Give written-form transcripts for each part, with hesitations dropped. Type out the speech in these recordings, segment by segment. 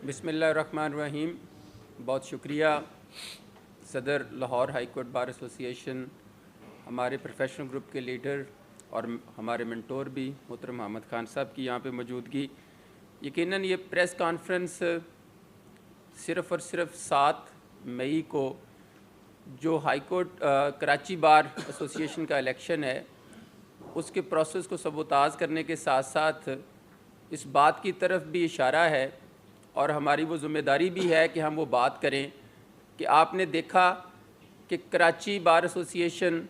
बिस्मिल्लाहिर्रहमानिर्रहीम। बहुत शुक्रिया सदर Lahore high court bar association, हमारे प्रोफेशनल ग्रुप के लीडर और हमारे मेंटोर भी मोहतरम मोहम्मद खान साहब की यहाँ पे मौजूदगी। यकीनन ये प्रेस कॉन्फ्रेंस सिर्फ़ और सिर्फ 7 मई को जो high court Karachi bar association का इलेक्शन है उसके प्रोसेस को सबोताज करने के साथ साथ इस बात की तरफ भी इशारा है और हमारी वो ज़िम्मेदारी भी है कि हम वो बात करें कि आपने देखा कि कराची बार एसोसिएशन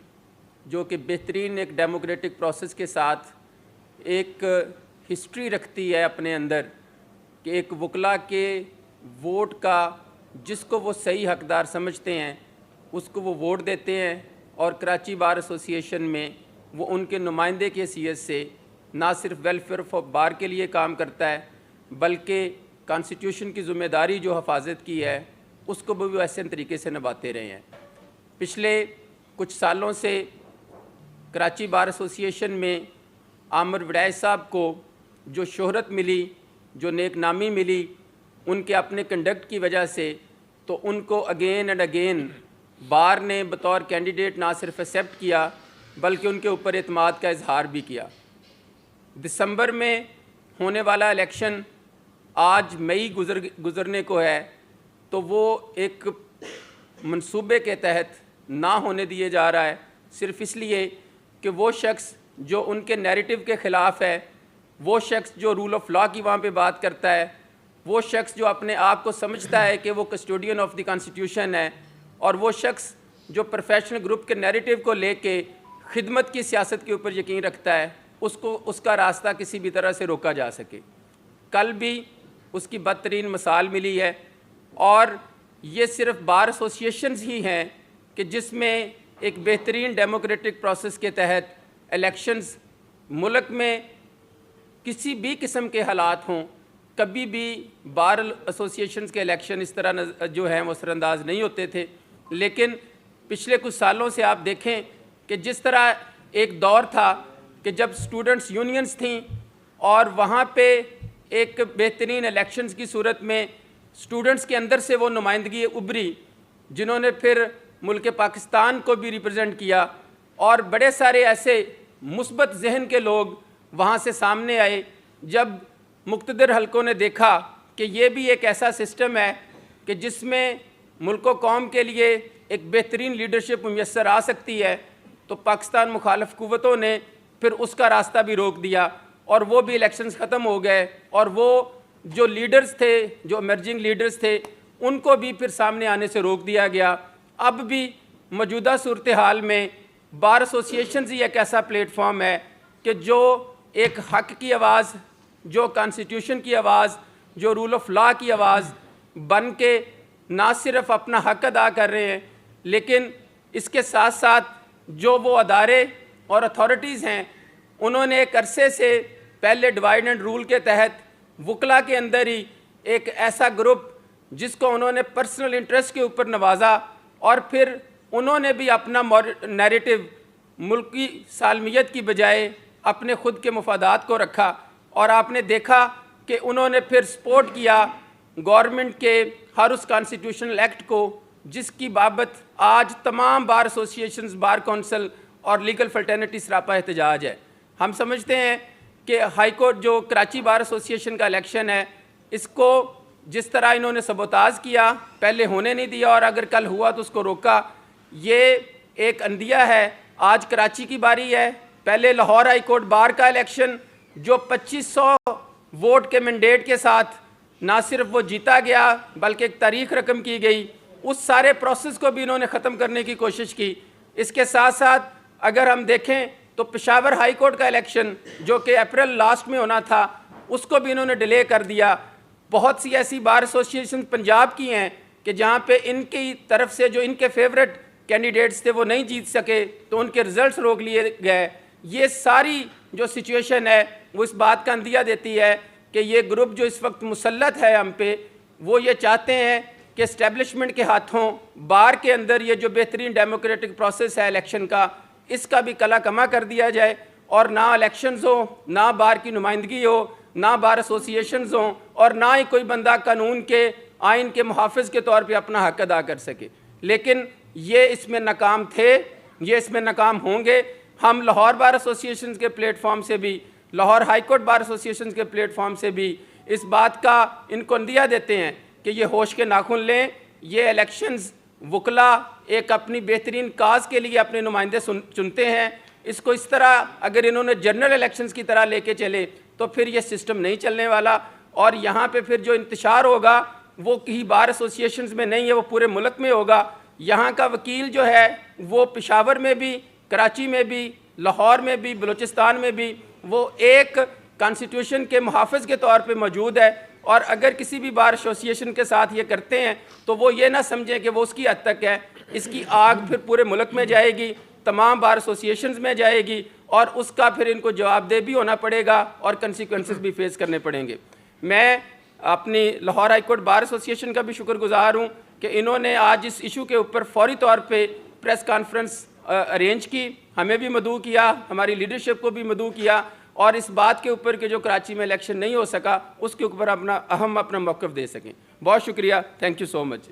जो कि बेहतरीन एक डेमोक्रेटिक प्रोसेस के साथ एक हिस्ट्री रखती है अपने अंदर कि एक वकला के वोट का जिसको वो सही हकदार समझते हैं उसको वो वोट देते हैं और कराची बार एसोसिएशन में वो उनके नुमाइंदे की हैसियत से ना सिर्फ वेलफेयर ऑफ बार के लिए काम करता है बल्कि कॉन्स्टिट्यूशन की ज़िम्मेदारी जो हिफाजत की है उसको भी वैसे तरीके से निभाते रहे हैं। पिछले कुछ सालों से कराची बार एसोसिएशन में आमिर वड़ैच साहब को जो शोहरत मिली, जो नेक नामी मिली उनके अपने कंडक्ट की वजह से, तो उनको अगेन एंड अगेन बार ने बतौर कैंडिडेट ना सिर्फ एक्सेप्ट किया बल्कि उनके ऊपर एतमाद का इजहार भी किया। दिसंबर में होने वाला इलेक्शन आज मई गुज़रने को है, तो वो एक मंसूबे के तहत ना होने दिए जा रहा है सिर्फ़ इसलिए कि वो शख्स जो उनके नैरेटिव के ख़िलाफ़ है, वो शख्स जो रूल ऑफ लॉ की वहाँ पे बात करता है, वो शख्स जो अपने आप को समझता है कि वो कस्टोडियन ऑफ द कॉन्स्टिट्यूशन है और वो शख्स जो प्रोफेशनल ग्रुप के नैरेटिव को लेके खिदमत की सियासत के ऊपर यकीन रखता है, उसको उसका रास्ता किसी भी तरह से रोका जा सके। कल भी उसकी बदतरीन मिसाल मिली है और ये सिर्फ बार एसोसिएशंस ही हैं कि जिसमें एक बेहतरीन डेमोक्रेटिक प्रोसेस के तहत इलेक्शंस मुल्क में किसी भी किस्म के हालात हों, कभी भी बार एसोसिएशंस के इलेक्शन इस तरह जो हैं वो असरअंदाज नहीं होते थे। लेकिन पिछले कुछ सालों से आप देखें कि जिस तरह एक दौर था कि जब स्टूडेंट्स यूनियंस थीं और वहाँ पे एक बेहतरीन इलेक्शंस की सूरत में स्टूडेंट्स के अंदर से वो नुमाइंदगी उभरी जिन्होंने फिर मुल्क पाकिस्तान को भी रिप्रेजेंट किया और बड़े सारे ऐसे मुस्बत जहन के लोग वहाँ से सामने आए जब मुक़्तदर हलकों ने देखा कि ये भी एक ऐसा सिस्टम है कि जिसमें मुल्क कौम के लिए एक बेहतरीन लीडरशिप मुयस्सर आ सकती है, तो पाकिस्तान मुखालिफ कुव्वतों ने फिर उसका रास्ता भी रोक दिया और वो भी इलेक्शंस ख़त्म हो गए और वो जो लीडर्स थे, जो इमर्जिंग लीडर्स थे, उनको भी फिर सामने आने से रोक दिया गया। अब भी मौजूदा सूरत हाल में बार एसोसिएशन ही एक ऐसा प्लेटफॉर्म है कि जो एक हक़ की आवाज़, जो कॉन्स्टिट्यूशन की आवाज़, जो रूल ऑफ लॉ की आवाज़ बन के ना सिर्फ अपना हक़ अदा कर रहे हैं लेकिन इसके साथ साथ जो वो अदारे और अथॉरिटीज़ हैं उन्होंने एक अरसे से पहले डिवाइड एंड रूल के तहत वकला के अंदर ही एक ऐसा ग्रुप जिसको उन्होंने पर्सनल इंटरेस्ट के ऊपर नवाजा और फिर उन्होंने भी अपना नैरेटिव मुल्की सालमियत की बजाय अपने ख़ुद के मफादात को रखा और आपने देखा कि उन्होंने फिर सपोर्ट किया गवर्नमेंट के हर उस कॉन्स्टिट्यूशनल एक्ट को जिसकी बाबत आज तमाम बार एसोसिएशंस, बार कौंसल और लीगल फर्टर्निटी सरापा एहतजाज है। हम समझते हैं कि हाई कोर्ट जो कराची बार एसोसिएशन का इलेक्शन है इसको जिस तरह इन्होंने सबोताज किया, पहले होने नहीं दिया और अगर कल हुआ तो उसको रोका, ये एक अंदिया है। आज कराची की बारी है। पहले लाहौर हाई कोर्ट बार का इलेक्शन जो 2500 वोट के मैंडेट के साथ ना सिर्फ वो जीता गया बल्कि एक तारीख रकम की गई, उस सारे प्रोसेस को भी इन्होंने ख़त्म करने की कोशिश की। इसके साथ साथ अगर हम देखें तो पेशावर हाई कोर्ट का इलेक्शन जो कि अप्रैल लास्ट में होना था उसको भी इन्होंने डिले कर दिया। बहुत सी ऐसी बार एसोसिएशन पंजाब की हैं कि जहाँ पे इनकी तरफ से जो इनके फेवरेट कैंडिडेट्स थे वो नहीं जीत सके तो उनके रिज़ल्ट्स रोक लिए गए। ये सारी जो सिचुएशन है वो इस बात का अंदिया देती है कि ये ग्रुप जो इस वक्त मुसल्लत है हम पे, वो ये चाहते हैं कि इस्टेब्लिशमेंट के हाथों बार के अंदर ये जो बेहतरीन डेमोक्रेटिक प्रोसेस है इलेक्शन का, इसका भी कला कमा कर दिया जाए और ना इलेक्शंस हो, ना बार की नुमाइंदगी हो, ना बार एसोसिएशंस हों और ना ही कोई बंदा कानून के आइन के मुहाफ़िज़ के तौर पे अपना हक़ अदा कर सके। लेकिन ये इसमें नाकाम थे, ये इसमें नाकाम होंगे। हम लाहौर बार एसोसिएशन के प्लेटफॉर्म से भी, Lahore high court bar association के प्लेटफॉर्म से भी इस बात का इनको अंदिया देते हैं कि ये होश के नाखून लें। ये इलेक्शंस वकला एक अपनी बेहतरीन काज के लिए अपने नुमाइंदे चुनते हैं। इसको इस तरह अगर इन्होंने जनरल इलेक्शंस की तरह लेके चले तो फिर ये सिस्टम नहीं चलने वाला, और यहाँ पे फिर जो इंतशार होगा वो कहीं बार एसोसिएशंस में नहीं है, वो पूरे मुल्क में होगा। यहाँ का वकील जो है वो पेशावर में भी, कराची में भी, लाहौर में भी, बलूचिस्तान में भी वो एक कॉन्स्टिट्यूशन के मुहाफ़िज़ के तौर पे मौजूद है। और अगर किसी भी बार एसोसिएशन के साथ ये करते हैं तो वो ये ना समझें कि वो उसकी हद तक है। इसकी आग फिर पूरे मुल्क में जाएगी, तमाम बार एसोसिएशंस में जाएगी, और उसका फिर इनको जवाबदेह भी होना पड़ेगा और कंसिक्वेंसेस भी फेस करने पड़ेंगे। मैं अपनी Lahore high court bar association का भी शुक्रगुजार हूँ कि इन्होंने आज इस इशू के ऊपर फौरी तौर पे प्रेस कॉन्फ्रेंस अरेंज की, हमें भी मदऊ किया, हमारी लीडरशिप को भी मदऊ किया, और इस बात के ऊपर कि जो कराची में इलेक्शन नहीं हो सका उसके ऊपर हम अपना मौक़िफ़ दे सकें। बहुत शुक्रिया, थैंक यू सो मच।